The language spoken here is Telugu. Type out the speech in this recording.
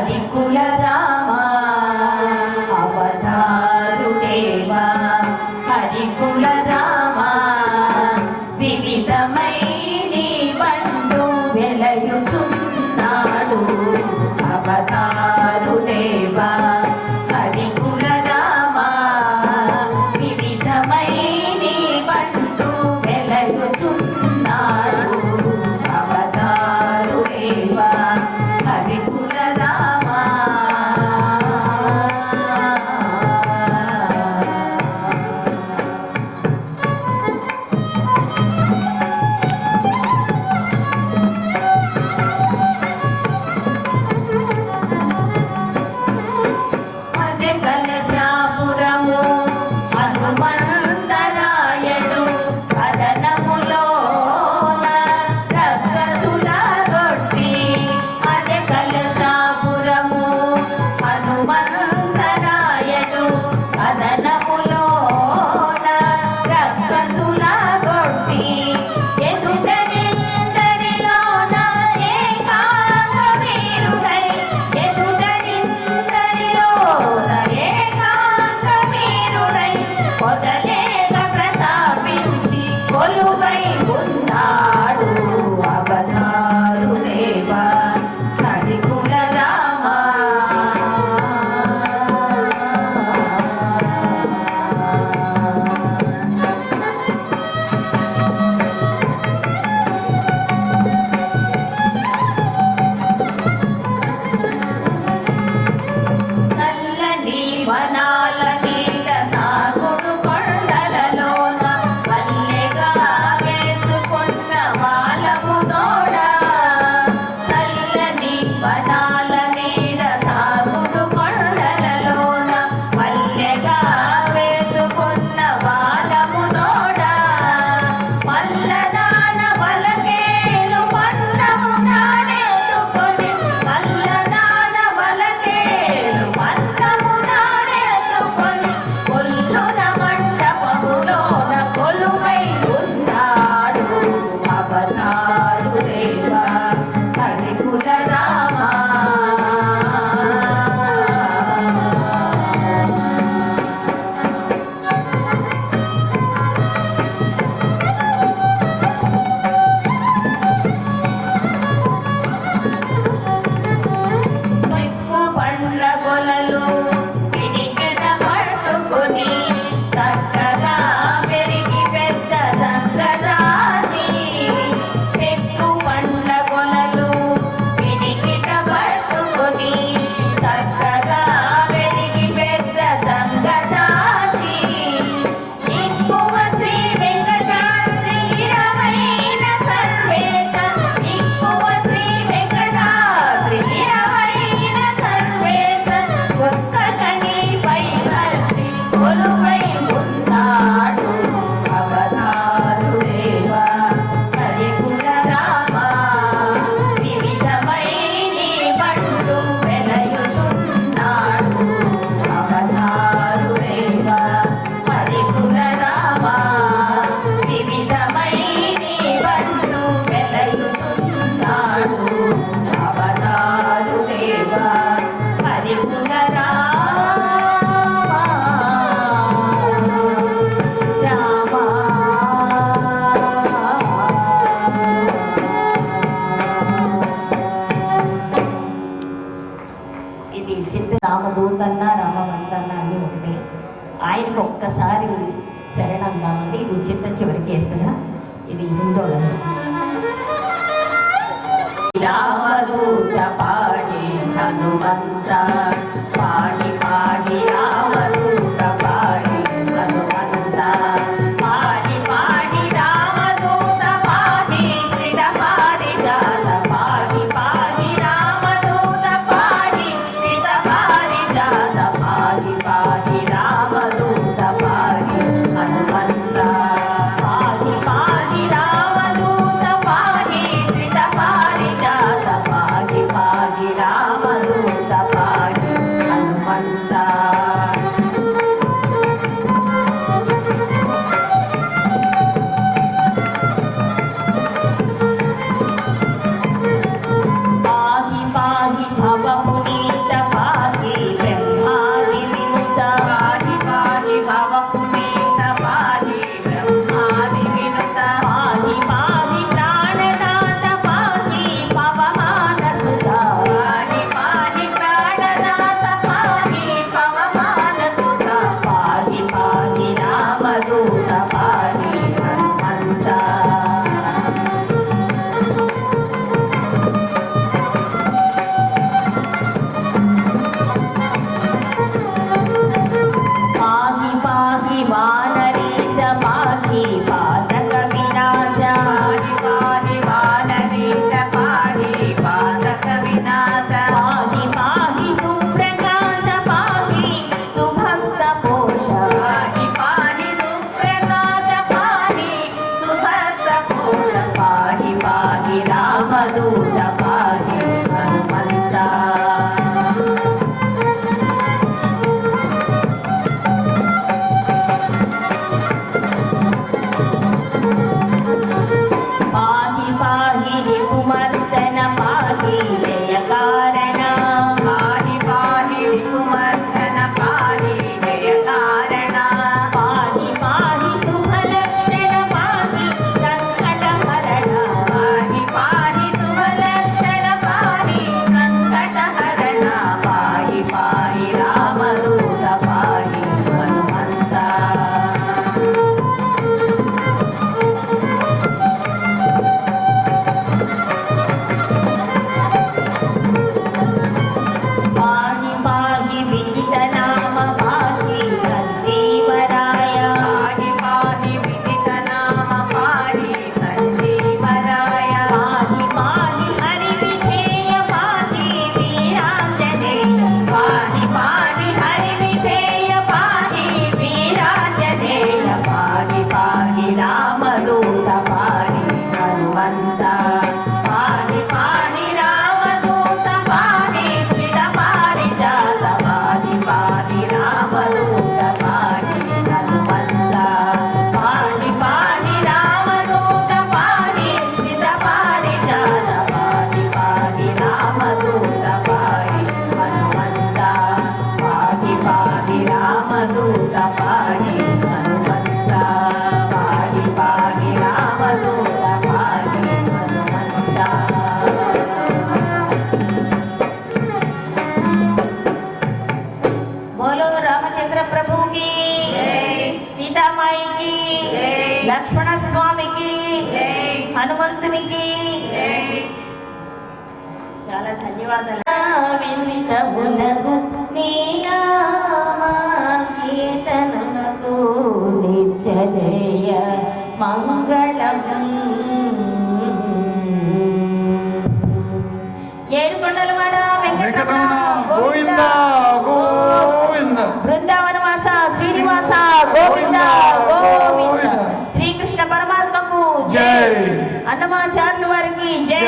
హరికుల రామా అవతారు దేవా హరికుల రామా వివిధమై నీ బండు వెలయుచున్నాడు అవతారు దేవా హరికుల రామా వివిధమై నీ బండు వెలయుచున్నాడు అవతారు దేవా హరికుల రామా రామదూతన్న రామవంతన్న అన్నీ ఒకటే. ఆయనకు ఒక్కసారి శరణందామండి. ఇది చివరికి వేస్తున్నా. ఇది హిందోళన. రామదూత పాడి హనుమంత పాడి పాడి రామదూత పాడి హనుమంత పాడి పాడి రామదూత పాడి శ్రీర పాడి జాత పాడి పాడి రామదూత పాడి శ్రీర పాడి జాత పాడి పాడి రామదూత పాడి హనుమంత పాడి పాడి రామదూత పాడి శ్రీర పాడి జాత పాడి పాడి రామదూత పాడి సీతామాయికి, లక్ష్మణ స్వామికి, హనుమంతునికి చాలా ధన్యవాదాలు. వింతమునకు కీర్తనకు నిత్య జయ మంగళం. ఏడుకొండలవాడ వెంకటరమణ గోవింద గోవింద, బృందావనవాస శ్రీనివాస గోవింద గోవింద. శ్రీకృష్ణ పరమాత్మకు జై, అన్నమాచార్యుల వారికి జై.